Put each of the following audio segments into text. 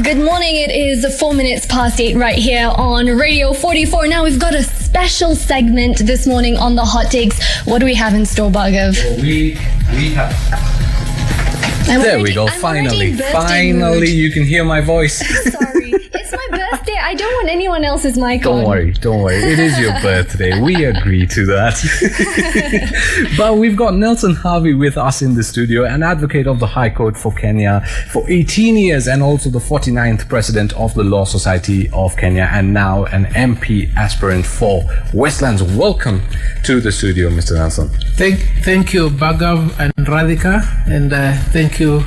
Good morning. It is 4 minutes past 8 right here on Radio 44. Now we've got a special segment this morning on the Hot Takes. What do we have in store, Bhargav? We have... There we go. Finally, you can hear my voice. Sorry, it's my birthday. I don't want anyone else's mic on. Don't worry. It is your birthday. We agree to that. But we've got Nelson Havi with us in the studio, an advocate of the High Court for Kenya for 18 years and also the 49th president of the Law Society of Kenya, and now an MP aspirant for Westlands. Welcome to the studio, Mr. Nelson. Thank you, Bhargav and Radhika, and thank you,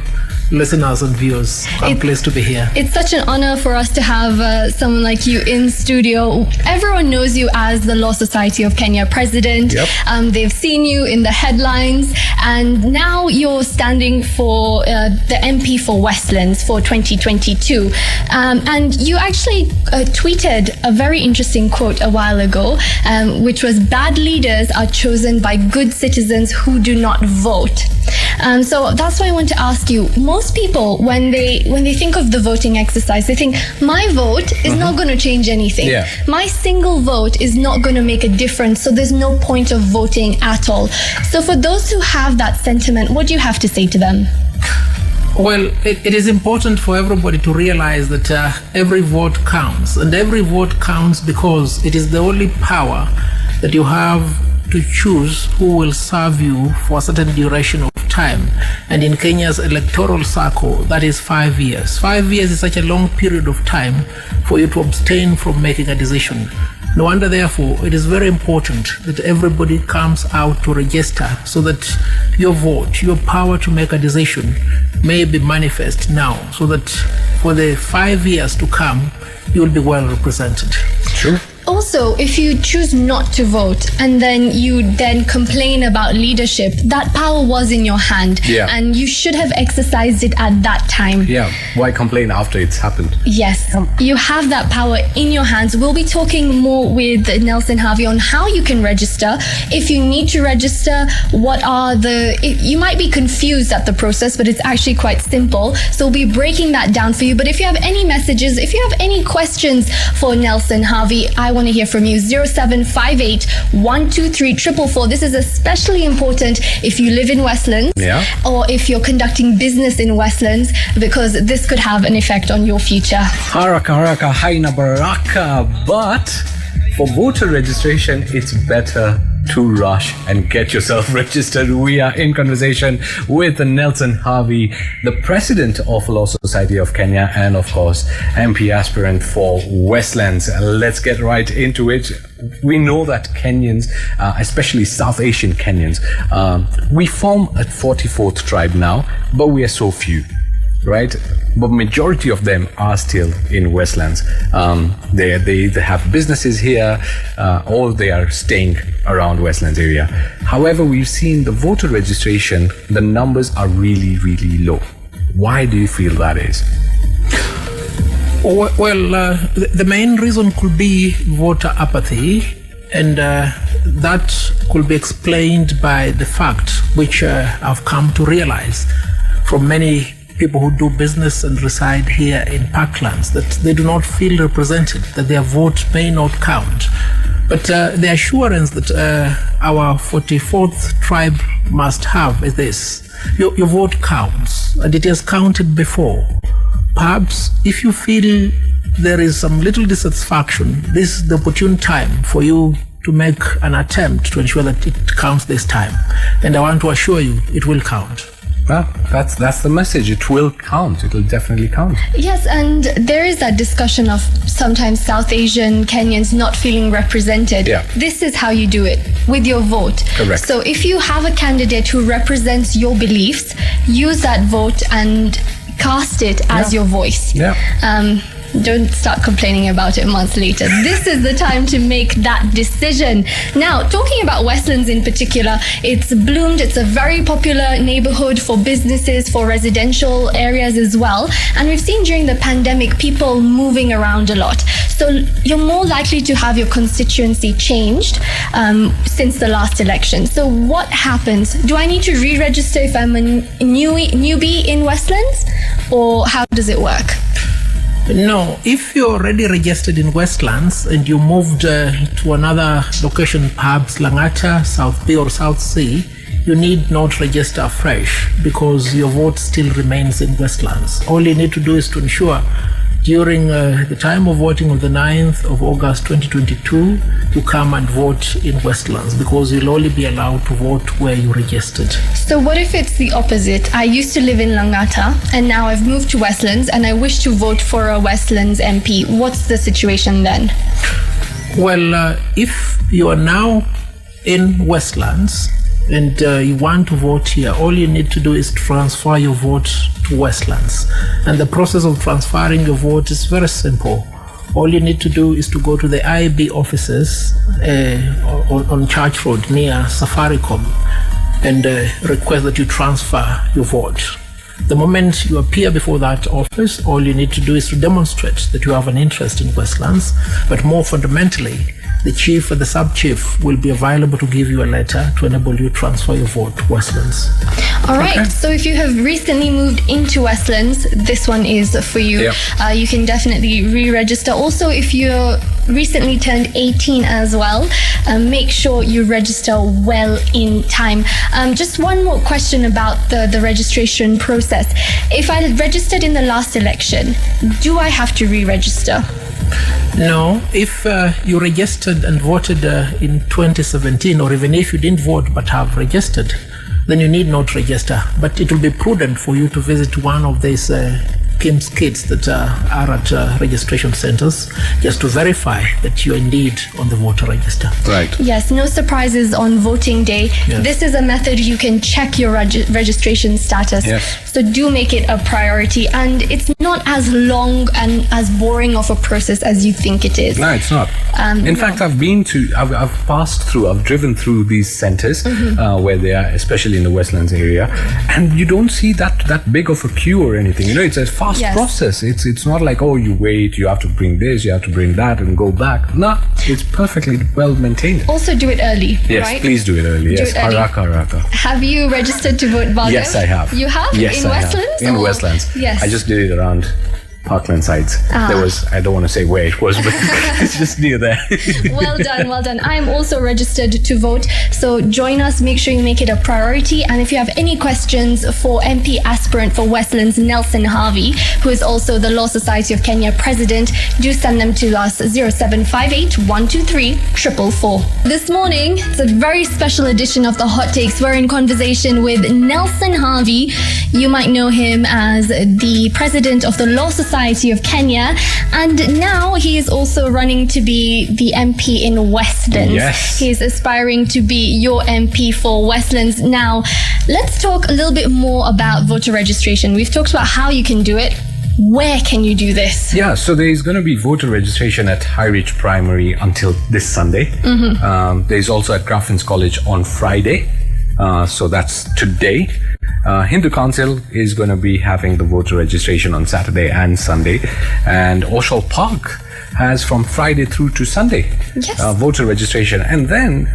listeners and viewers. I'm pleased to be here. It's such an honor for us to have someone like you in studio. Everyone knows you as the Law Society of Kenya president. Yep. They've seen you in the headlines, and now you're standing for the MP for Westlands for 2022. And you actually tweeted a very interesting quote a while ago, which was, "Bad leaders are chosen by good citizens who do not vote." So that's why I want to ask you, most people, when they think of the voting exercise, they think, my vote is not going to change anything. Yeah. My single vote is not going to make a difference, so there's no point of voting at all. So for those who have that sentiment, what do you have to say to them? Well, it is important for everybody to realize that every vote counts, and every vote counts because it is the only power that you have to choose who will serve you for a certain duration of time. And in Kenya's electoral cycle, that is 5 years. 5 years is such a long period of time for you to abstain from making a decision. No wonder, therefore, it is very important that everybody comes out to register so that your vote, your power to make a decision, may be manifest now, so that for the 5 years to come, you will be well represented. True. Also, if you choose not to vote and then you complain about leadership, that power was in your hand, and you should have exercised it at that time. Yeah, why complain after it's happened? Yes, you have that power in your hands. We'll be talking more with Nelson Havi on how you can register. If you need to register, you might be confused at the process, but it's actually quite simple. So we'll be breaking that down for you. But if you have any messages, if you have any questions for Nelson Havi, I want to hear from you. 0758 123 444. This is especially important if you live in Westlands, or if you're conducting business in Westlands, because this could have an effect on your future. Haraka haina baraka. But for voter registration, it's better to rush and get yourself registered. We are in conversation with Nelson Havi, the president of Law Society of Kenya, and of course MP aspirant for Westlands. Let's get right into it. We know that Kenyans, especially South Asian Kenyans, we form a 44th tribe now, but we are so few, right? But majority of them are still in Westlands. They have businesses here, or they are staying around Westlands area. However, we've seen the voter registration, the numbers are really, really low. Why do you feel that is? Well, the main reason could be voter apathy, and that could be explained by the fact, which I've come to realize from many people who do business and reside here in Parklands, that they do not feel represented, that their vote may not count. But the assurance that our 44th tribe must have is this: your vote counts, and it has counted before. Perhaps if you feel there is some little dissatisfaction, this is the opportune time for you to make an attempt to ensure that it counts this time. And I want to assure you, it will count. Well, that's the message. It will count. It will definitely count. Yes, and there is that discussion of sometimes South Asian Kenyans not feeling represented. Yeah. This is how you do it, with your vote. Correct. So if you have a candidate who represents your beliefs, use that vote and cast it as your voice. Yeah. Don't start complaining about it months later. This is the time to make that decision. Now, talking about Westlands in particular, it's bloomed. It's a very popular neighborhood for businesses, for residential areas as well. And we've seen during the pandemic people moving around a lot. So you're more likely to have your constituency changed since the last election. So what happens? Do I need to re-register if I'm a newbie in Westlands? Or how does it work? No, if you're already registered in Westlands and you moved to another location, perhaps Langata, South B or South C, you need not register afresh because your vote still remains in Westlands. All you need to do is to ensure during the time of voting on the 9th of August 2022, you come and vote in Westlands because you'll only be allowed to vote where you registered. So what if it's the opposite? I used to live in Langata and now I've moved to Westlands and I wish to vote for a Westlands MP. What's the situation then? Well, if you are now in Westlands and you want to vote here, all you need to do is transfer your vote to Westlands. And the process of transferring your vote is very simple. All you need to do is to go to the IB offices on Church Road near Safaricom and request that you transfer your vote. The moment you appear before that office, all you need to do is to demonstrate that you have an interest in Westlands, but more fundamentally, the chief and the sub-chief will be available to give you a letter to enable you to transfer your vote to Westlands. All right. So if you have recently moved into Westlands, this one is for you. Yep. You can definitely re-register. Also, if you're recently turned 18 as well, make sure you register well in time. Just one more question about the registration process. If I registered in the last election, do I have to re-register? No, if you registered and voted in 2017, or even if you didn't vote but have registered, then you need not register. But it will be prudent for you to visit one of these PIMS kits that are at registration centers just to verify that you're indeed on the voter register. Right. Yes, no surprises on voting day. Yes. This is a method you can check your registration status. Yes. So do make it a priority. And it's not as long and as boring of a process as you think it is. No, it's not. In fact, I've passed through, I've driven through these centers where they are, especially in the Westlands area, and you don't see that big of a queue or anything. You know, it's a fast process. It's not like, oh, you wait, you have to bring this, you have to bring that and go back. No, it's perfectly well maintained. Also do it early, Yes, right? please do it early. Do Yes, it early. haraka. Have you registered to vote, Bhargav? Yes, I have. You have? Yes, in I Westlands? have. In or- Westlands. Yes. I just did it around Parkland sides. There was, I don't want to say where it was, but it's just near there. Well done. I am also registered to vote. So join us. Make sure you make it a priority. And if you have any questions for MP aspirant for Westlands, Nelson Havi, who is also the Law Society of Kenya president, do send them to us 0758 123 444. This morning, it's a very special edition of the Hot Takes. We're in conversation with Nelson Havi. You might know him as the president of the Law Society of Kenya, and now he is also running to be the MP in Westlands. Yes. He is aspiring to be your MP for Westlands. Now, let's talk a little bit more about voter registration. We've talked about how you can do it. Where can you do this? Yeah, so there's going to be voter registration at High Reach Primary until this Sunday. There's also at Grafton's College on Friday. So that's today. Hindu Council is going to be having the voter registration on Saturday and Sunday. And Oshal Park has from Friday through to Sunday voter registration. And then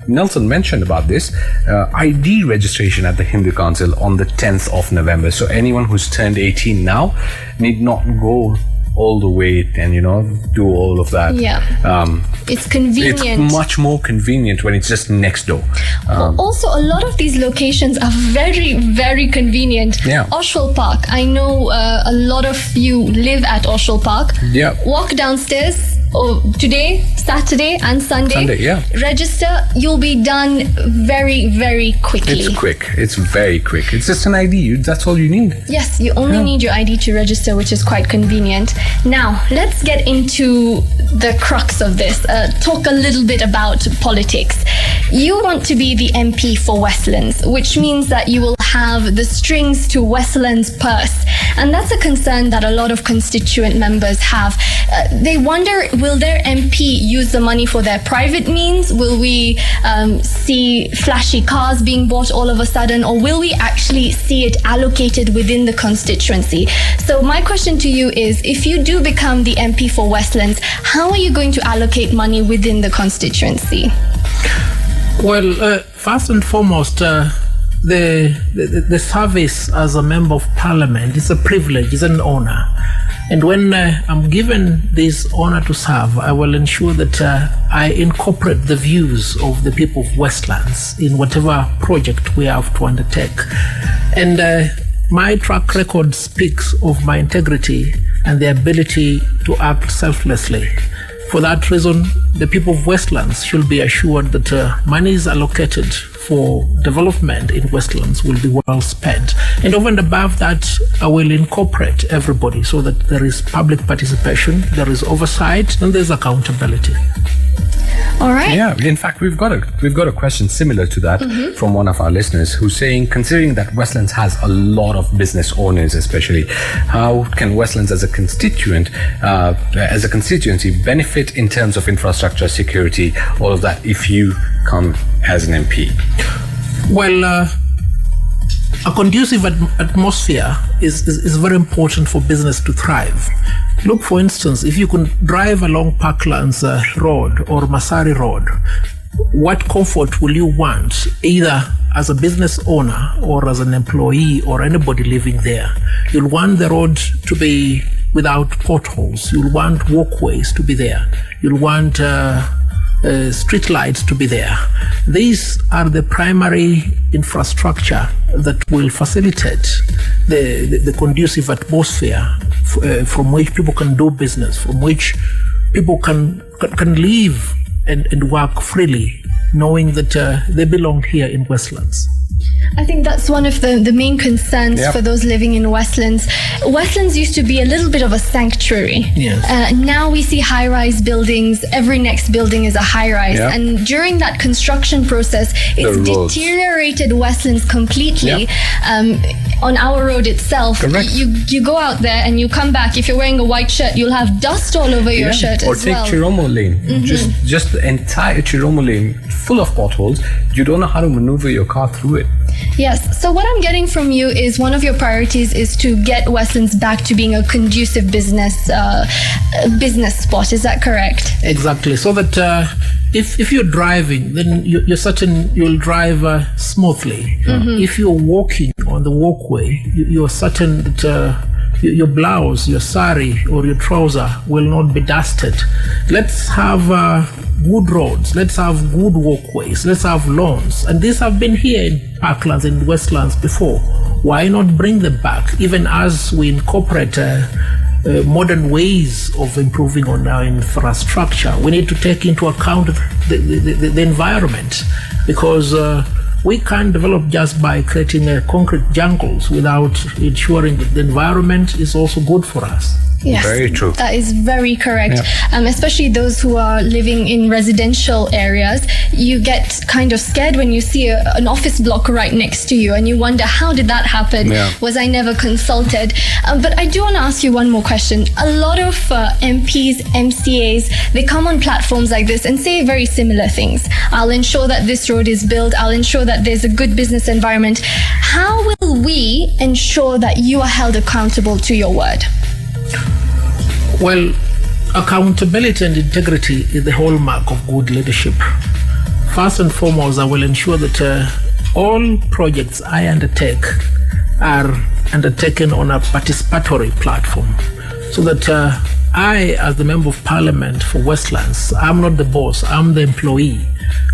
Nelson mentioned about this ID registration at the Hindu Council on the 10th of November. So anyone who's turned 18 now need not go all the way and do all of that. It's convenient. It's much more convenient when it's just next door. Also, a lot of these locations are very, very convenient. Yeah. Oshwell Park. I know a lot of you live at Oshwell Park. Yeah. Walk downstairs today, Saturday and Sunday. Register. You'll be done very, very quickly. It's quick. It's very quick. It's just an ID. That's all you need. Yes, you only need your ID to register, which is quite convenient. Now, let's get into the crux of this. Talk a little bit about politics. You want to be the MP for Westlands, which means that you will have the strings to Westlands' purse. And that's a concern that a lot of constituent members have. They wonder, will their MP use the money for their private means? Will we see flashy cars being bought all of a sudden? Or will we actually see it allocated within the constituency? So my question to you is, if you do become the MP for Westlands, how are you going to allocate money within the constituency? Well, first and foremost, the service as a member of parliament is a privilege, is an honor. And when I'm given this honor to serve, I will ensure that I incorporate the views of the people of Westlands in whatever project we have to undertake. And my track record speaks of my integrity and the ability to act selflessly. For that reason, the people of Westlands should be assured that monies allocated for development in Westlands will be well spent. And over and above that, I will incorporate everybody so that there is public participation, there is oversight, and there's accountability. All right. Yeah, in fact, we've got a question similar to that from one of our listeners who's saying, considering that Westlands has a lot of business owners, especially, how can Westlands as a constituency benefit in terms of infrastructure, security, all of that if you come as an MP? Well, a conducive atmosphere is very important for business to thrive. Look, for instance, if you can drive along Parklands Road or Masari Road, what comfort will you want, either as a business owner or as an employee or anybody living there? You'll want the road to be without potholes. You'll want walkways to be there. You'll want street lights to be there. These are the primary infrastructure that will facilitate the conducive atmosphere from which people can do business, from which people can live and work freely, knowing that they belong here in Westlands. I think that's one of the main concerns for those living in Westlands. Westlands used to be a little bit of a sanctuary. Yes. Now we see high-rise buildings. Every next building is a high-rise. Yeah. And during that construction process, it's deteriorated Westlands completely. On our road itself, Correct. you go out there and you come back. If you're wearing a white shirt, you'll have dust all over your shirt or as well. Or take Chiromo Lane. Just the entire Chiromo Lane full of potholes. You don't know how to maneuver your car through it. Yes. So what I'm getting from you is one of your priorities is to get Westlands back to being a conducive business spot. Is that correct? Exactly. So that if you're driving, then you're certain you'll drive smoothly. If you're walking on the walkway, you're certain that your blouse, your sari, or your trouser will not be dusted. Let's have good roads. Let's have good walkways. Let's have lawns. And these have been here in Parklands and Westlands before. Why not bring them back, even as we incorporate modern ways of improving on our infrastructure? We need to take into account the environment, because we can't develop just by creating concrete jungles without ensuring that the environment is also good for us. Yes, very true. That is very correct. Especially those who are living in residential areas, you get kind of scared when you see an office block right next to you and you wonder, how did that happen? Was I never consulted? But I do want to ask you one more question. A lot of MPs, MCAs, they come on platforms like this and say very similar things. I'll ensure that this road is built. I'll ensure that there's a good business environment. How will we ensure that you are held accountable to your word? Well, accountability and integrity is the hallmark of good leadership. First and foremost, I will ensure that all projects I undertake are undertaken on a participatory platform, so that I, as the Member of Parliament for Westlands, I'm not the boss, I'm the employee.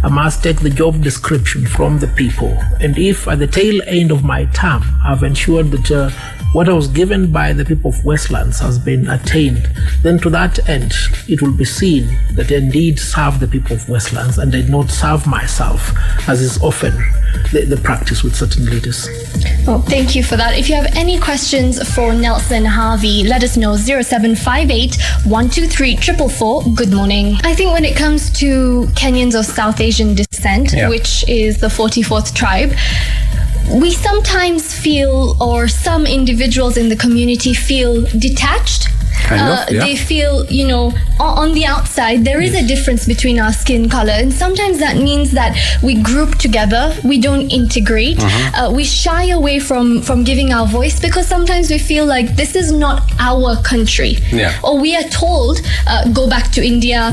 I must take the job description from the people. And if at the tail end of my term, I've ensured that what I was given by the people of Westlands has been attained, then to that end, it will be seen that I indeed serve the people of Westlands and did not serve myself, as is often the practice with certain leaders. Well, thank you for that. If you have any questions for Nelson Havi, let us know. 0758 123 444. Good morning. I think when it comes to Kenyans of South Asian descent, which is the 44th tribe, we sometimes feel, or some individuals in the community feel detached They feel, on the outside, there is a difference between our skin color. And sometimes that means that we group together, we don't integrate, we shy away from giving our voice because sometimes we feel like this is not our country. Or we are told, go back to India,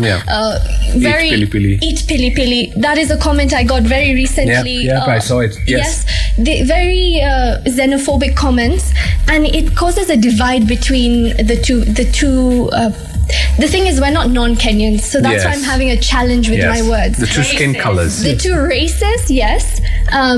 eat pili pili. That is a comment I got very recently. I saw it. Yes. Very xenophobic comments, and it causes a divide between the two. The thing is, we're not non-Kenyans, so that's why I'm having a challenge with my words. The two skin colors. The two races, yes. How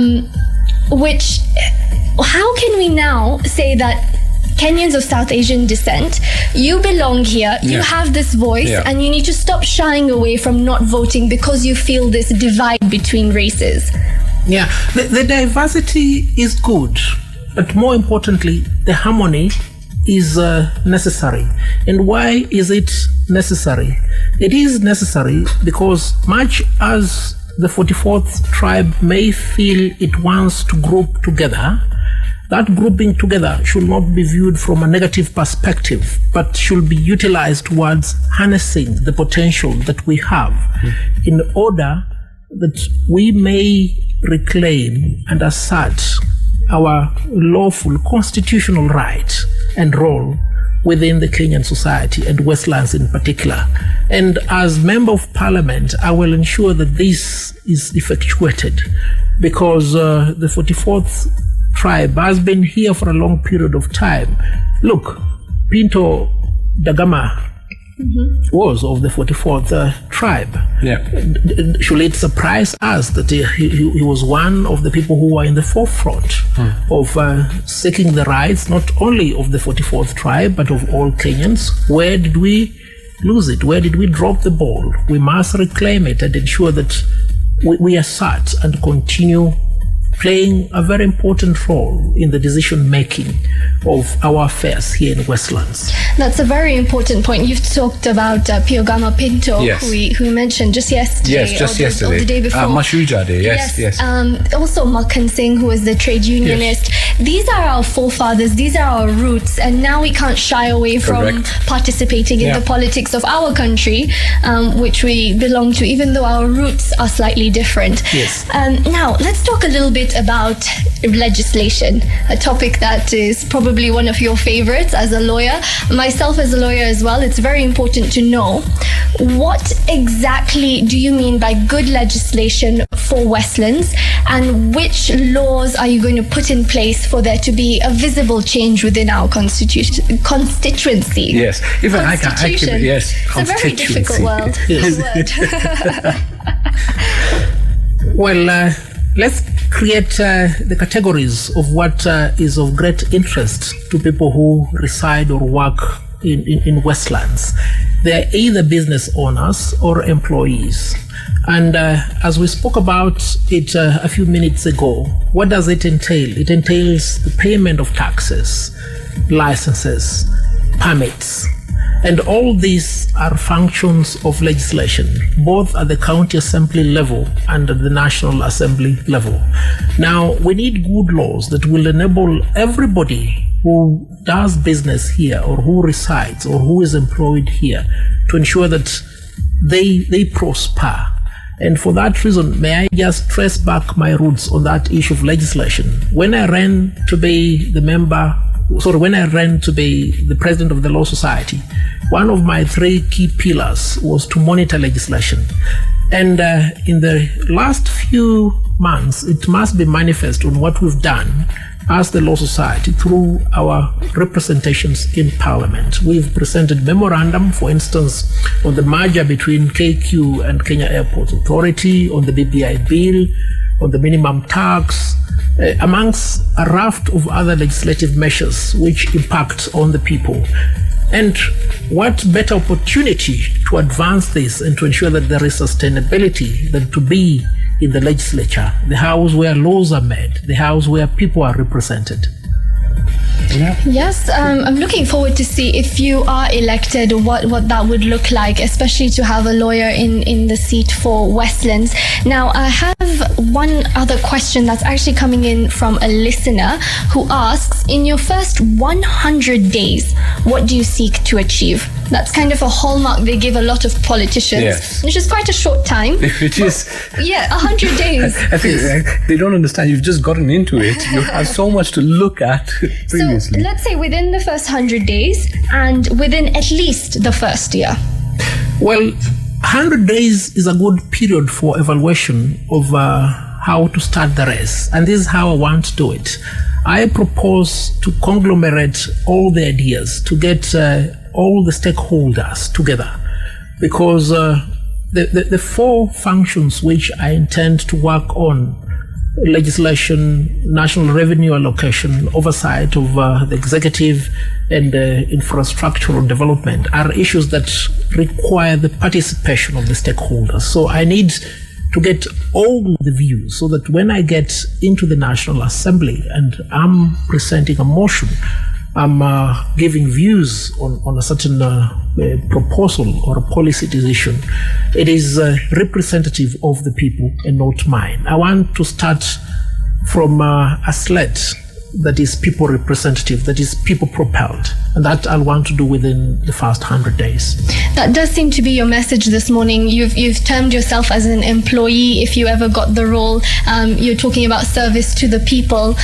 can we now say that Kenyans of South Asian descent, you belong here, you have this voice, and you need to stop shying away from not voting because you feel this divide between races? Yeah, the diversity is good, but more importantly, the harmony is necessary. And why is it necessary? It is necessary because much as the 44th tribe may feel it wants to group together, that grouping together should not be viewed from a negative perspective, but should be utilized towards harnessing the potential that we have in order that we may reclaim and assert our lawful constitutional right and role within the Kenyan society and Westlands in particular. And as Member of Parliament, I will ensure that this is effectuated because the 44th tribe has been here for a long period of time. Look, Pinto Dagama was of the 44th tribe. Should it surprise us that he was one of the people who were in the forefront of seeking the rights not only of the 44th tribe but of all Kenyans? Where did we lose it? Where did we drop the ball? We must reclaim it and ensure that we assert and continue playing a very important role in the decision making of our affairs here in Westlands. That's a very important point. You've talked about Piogama Pinto, who we mentioned just yesterday. Yes, just yesterday. Or the day before. Mashuja Day, yes. Also Malkan Singh, who was the trade unionist. These are our forefathers, these are our roots, and now we can't shy away from participating in the politics of our country, which we belong to, even though our roots are slightly different. Now, let's talk a little bit about legislation, a topic that is probably one of your favorites as a lawyer. Myself as a lawyer as well, it's very important to know what exactly do you mean by good legislation for Westlands, and which laws are you going to put in place for there to be a visible change within our constituency? Yes, even I can. Yes, it's a very difficult word. Well, let's create the categories of what is of great interest to people who reside or work in Westlands. They're either business owners or employees. And as we spoke about it a few minutes ago, what does it entail? It entails the payment of taxes, licenses, permits. And all these are functions of legislation, both at the county assembly level and at the National Assembly level. Now, we need good laws that will enable everybody who does business here or who resides or who is employed here to ensure that they prosper. And for that reason, may I just trace back my roots on that issue of legislation. When I ran to be the president of the Law Society, one of my 3 key pillars was to monitor legislation. And in the last few months, it must be manifest on what we've done as the Law Society through our representations in Parliament. We've presented memorandum, for instance, on the merger between KQ and Kenya Airports Authority, on the BBI bill, on the minimum tax, amongst a raft of other legislative measures which impact on the people. And what better opportunity to advance this and to ensure that there is sustainability than to be in the legislature, the house where laws are made, the house where people are represented. Yeah. Yes, I'm looking forward to see if you are elected, what that would look like, especially to have a lawyer in the seat for Westlands. Now, I have one other question that's actually coming in from a listener who asks, in your first 100 days, what do you seek to achieve? That's kind of a hallmark they give a lot of politicians, Yes. which is quite a short time. Which is... Yeah, 100 days. I think they don't understand. You've just gotten into it. You have so much to look at previously. So let's say within the first 100 days and within at least the first year. Well, 100 days is a good period for evaluation of how to start the race. And this is how I want to do it. I propose to conglomerate all the ideas, to get all the stakeholders together, because the four functions which I intend to work on, legislation, national revenue allocation, oversight of the executive, and infrastructural development, are issues that require the participation of the stakeholders. So I need to get all the views so that when I get into the National Assembly and I'm presenting a motion, I'm giving views on a certain proposal or a policy decision, it is representative of the people and not mine. I want to start from a slate that is people representative, that is people propelled. And that I'll want to do within the first 100 days. That does seem to be your message this morning. You've termed yourself as an employee if you ever got the role. You're talking about service to the people.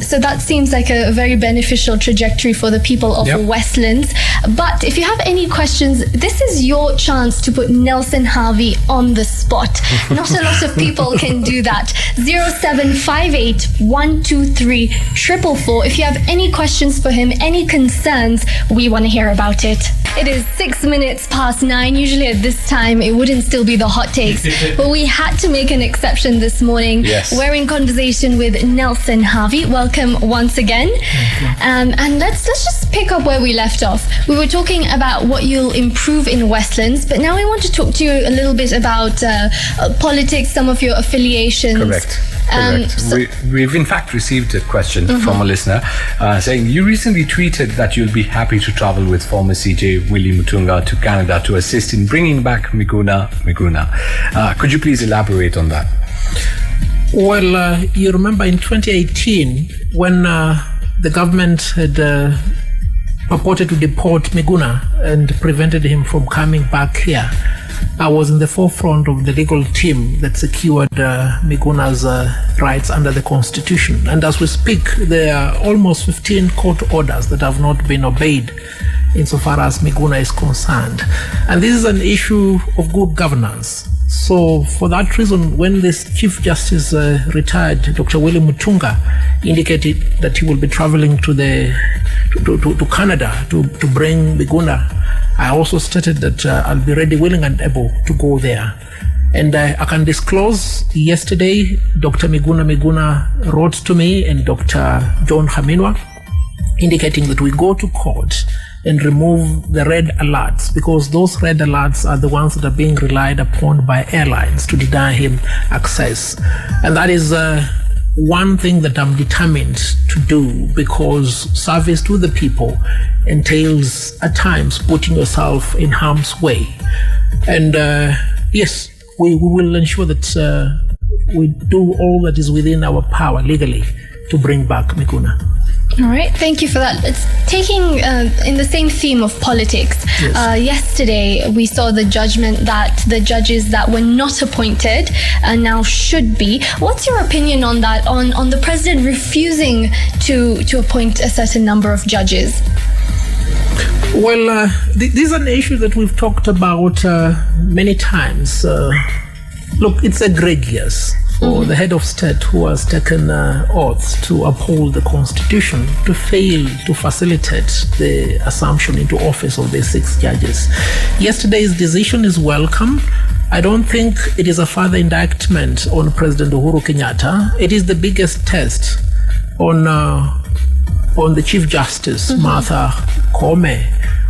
So that seems like a very beneficial trajectory for the people of Westlands. But if you have any questions, this is your chance to put Nelson Havi on the spot. Not a lot of people can do that. 0758 123 444. If you have any questions for him, any concerns, we want to hear about it. It is 6 minutes past 9. Usually at this time, it wouldn't still be the hot takes, but we had to make an exception this morning. Yes. We're in conversation with Nelson Havi. Welcome once again. And let's just pick up where we left off. We were talking about what you'll improve in Westlands, but now we want to talk to you a little bit about politics, some of your affiliations. Correct. We've in fact received a question from a listener saying, you recently tweeted that you'll be happy to travel with former CJ Willie Mutunga to Canada to assist in bringing back Miguna. Could you please elaborate on that? Well, you remember in 2018 when the government had purported to deport Miguna and prevented him from coming back here, I was in the forefront of the legal team that secured Miguna's rights under the Constitution. And as we speak, there are almost 15 court orders that have not been obeyed insofar as Miguna is concerned. And this is an issue of good governance. So for that reason, when this Chief Justice retired, Dr. Willie Mutunga indicated that he will be traveling to Canada to bring Miguna, I also stated that I'll be ready, willing and able to go there. And I can disclose, yesterday, Dr. Miguna wrote to me and Dr. John Haminwa indicating that we go to court and remove the red alerts, because those red alerts are the ones that are being relied upon by airlines to deny him access. And that is one thing that I'm determined to do, because service to the people entails at times putting yourself in harm's way. And yes, we will ensure that we do all that is within our power legally to bring back Miguna. All right, thank you for that. It's taking in the same theme of politics. Yes. Yesterday, we saw the judgment that the judges that were not appointed now should be. What's your opinion on that, on the president refusing to appoint a certain number of judges? Well, this is an issue that we've talked about many times. Look, it's egregious for the head of state who has taken oath to uphold the Constitution to fail to facilitate the assumption into office of the 6 judges. Yesterday's decision is welcome. I don't think it is a further indictment on President Uhuru Kenyatta. It is the biggest test on the Chief Justice, Martha Koome.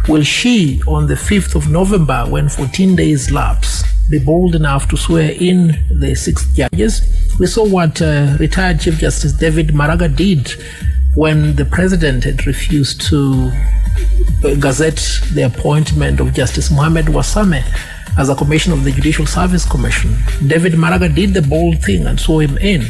Will she, on the 5th of November, when 14 days lapse, be bold enough to swear in the 6 judges? We saw what retired Chief Justice David Maraga did when the president had refused to gazette the appointment of Justice Mohamed Wasame as a commissioner of the Judicial Service Commission, David Maraga did the bold thing and saw him in.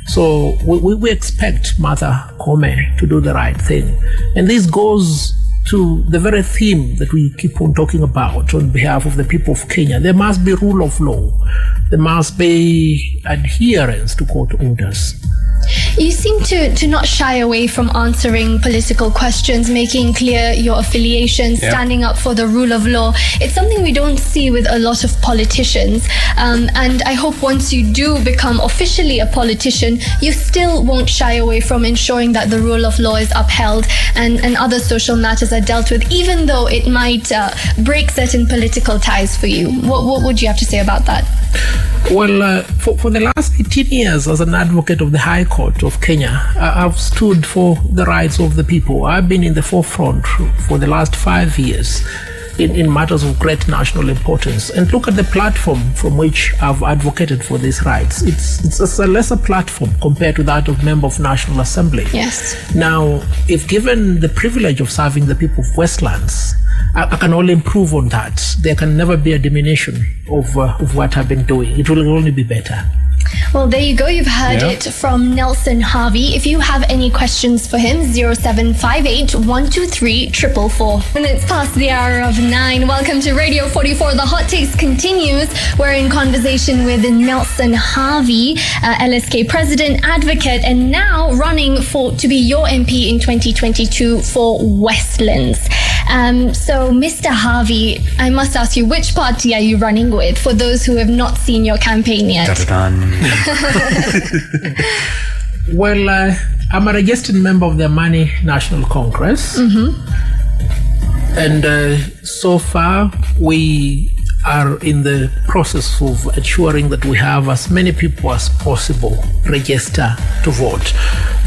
So we expect Martha Koome to do the right thing. And this goes to the very theme that we keep on talking about on behalf of the people of Kenya. There must be rule of law. There must be adherence to court orders. You seem to not shy away from answering political questions, making clear your affiliations, standing up for the rule of law. It's something we don't see with a lot of politicians. And I hope once you do become officially a politician, you still won't shy away from ensuring that the rule of law is upheld and other social matters are dealt with, even though it might break certain political ties for you. What would you have to say about that? Well, for the last 18 years as an advocate of the High Court of Kenya, I've stood for the rights of the people. I've been in the forefront for the last 5 years in matters of great national importance. And look at the platform from which I've advocated for these rights. It's a lesser platform compared to that of Member of National Assembly. Yes. Now, if given the privilege of serving the people of Westlands, I can only improve on that. There can never be a diminution of what I've been doing. It will only be better. Well, there you go. You've heard it from Nelson Havi. If you have any questions for him, 0758 123 444. Minutes past the hour of 9. Welcome to Radio 44. The Hot Takes continues. We're in conversation with Nelson Havi, LSK president, advocate, and now running to be your MP in 2022 for Westlands. So, Mr. Havi, I must ask you, which party are you running with for those who have not seen your campaign yet? Well, I'm a registered member of the Amani National Congress. And so far, we are in the process of ensuring that we have as many people as possible register to vote.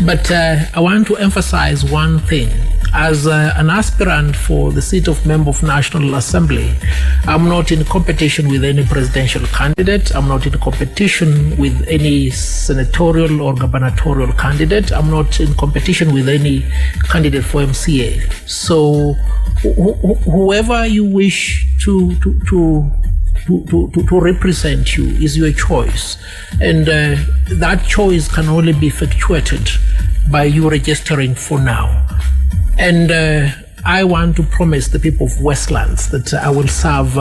But I want to emphasize one thing. As an aspirant for the seat of Member of National Assembly, I'm not in competition with any presidential candidate. I'm not in competition with any senatorial or gubernatorial candidate. I'm not in competition with any candidate for MCA. So whoever you wish to represent you is your choice. And that choice can only be effectuated by you registering for now. And I want to promise the people of Westlands that I will serve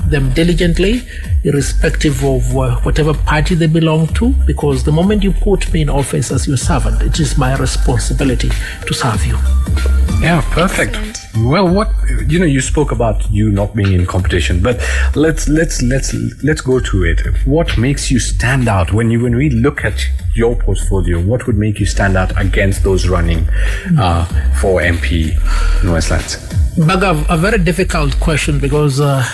them diligently, irrespective of whatever party they belong to, because the moment you put me in office as your servant, it is my responsibility to serve you. Yeah, perfect. Excellent. Well, you spoke about you not being in competition, but let's go to it. What makes you stand out when we look at your portfolio? What would make you stand out against those running for MP in Westlands? Baga, a very difficult question because a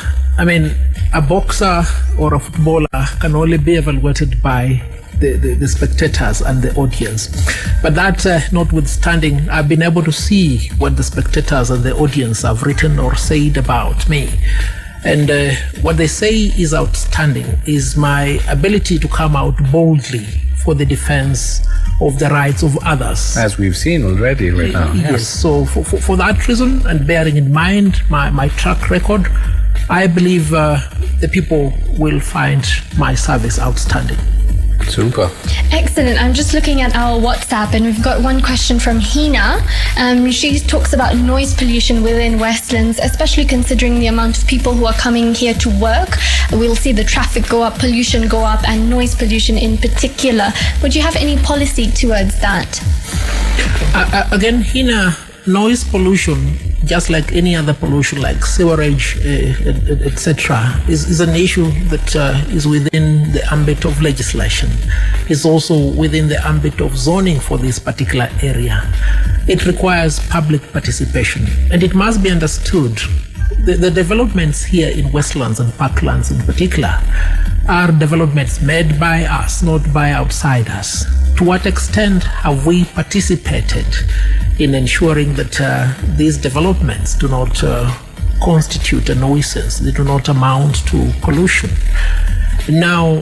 boxer or a footballer can only be evaluated by the spectators and the audience. But that notwithstanding, I've been able to see what the spectators and the audience have written or said about me. And what they say is outstanding is my ability to come out boldly for the defense of the rights of others. As we've seen already right now. Yes. So for that reason, and bearing in mind my track record, I believe the people will find my service outstanding. Super. Excellent. I'm just looking at our WhatsApp and we've got one question from Hina. She talks about noise pollution within Westlands, especially considering the amount of people who are coming here to work. We'll see the traffic go up, pollution go up, and noise pollution in particular. Would you have any policy towards that? Again, Hina, noise pollution, just like any other pollution like sewerage, etc., is an issue that is within the ambit of legislation. It's also within the ambit of zoning for this particular area. It requires public participation, and it must be understood the developments here in Westlands and Parklands in particular are developments made by us, not by outsiders. To what extent have we participated in ensuring that these developments do not constitute a nuisance, they do not amount to pollution? Now,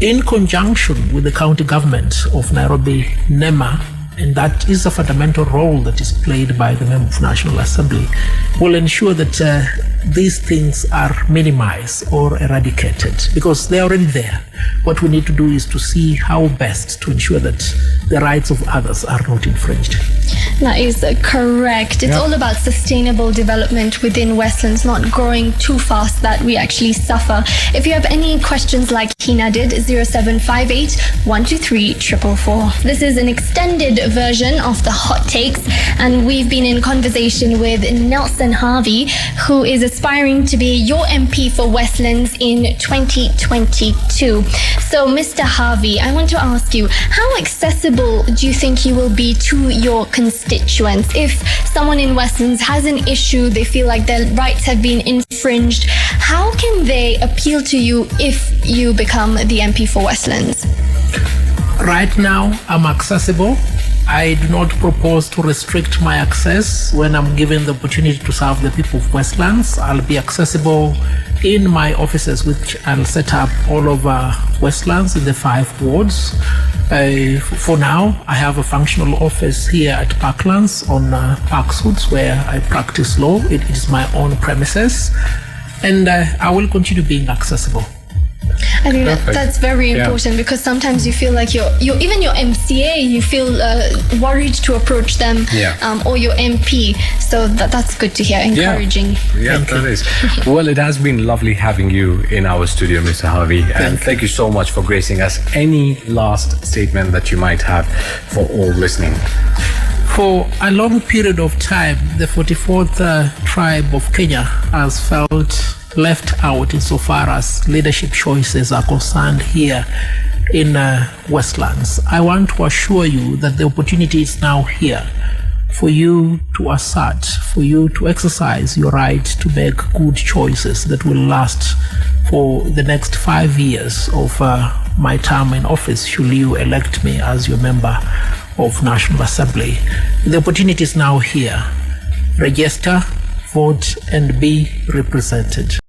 in conjunction with the county government of Nairobi, NEMA, and that is a fundamental role that is played by the Member of National Assembly, will ensure that these things are minimized or eradicated, because they're already there. What we need to do is to see how best to ensure that the rights of others are not infringed. That is correct. It's all about sustainable development within Westlands, not growing too fast that we actually suffer. If you have any questions like Hina did, 0758 123 444. This is an extended version of the hot takes, and we've been in conversation with Nelson Havi, who is aspiring to be your MP for Westlands in 2022. So, Mr. Havi, I want to ask you, how accessible do you think you will be to your constituents? If someone in Westlands has an issue, they feel like their rights have been infringed, how can they appeal to you if you become the MP for Westlands? Right now, I'm accessible. I do not propose to restrict my access when I'm given the opportunity to serve the people of Westlands. I'll be accessible in my offices, which I'll set up all over Westlands in the 5 wards. For now, I have a functional office here at Parklands on Parkswoods, where I practice law. It is my own premises, and I will continue being accessible. I think that's very important, because sometimes you feel like you're even your MCA, you feel worried to approach them, or your MP. So that's good to hear, encouraging. Yeah, that is. Well, it has been lovely having you in our studio, Mr. Havi, and thank you so much for gracing us. Any last statement that you might have for all listening? For a long period of time, the 44th tribe of Kenya has felt left out insofar as leadership choices are concerned here in Westlands. I want to assure you that the opportunity is now here for you to assert, for you to exercise your right to make good choices that will last for the next 5 years of my term in office, should you elect me as your member of National Assembly. The opportunity is now here. Register, vote, and be represented.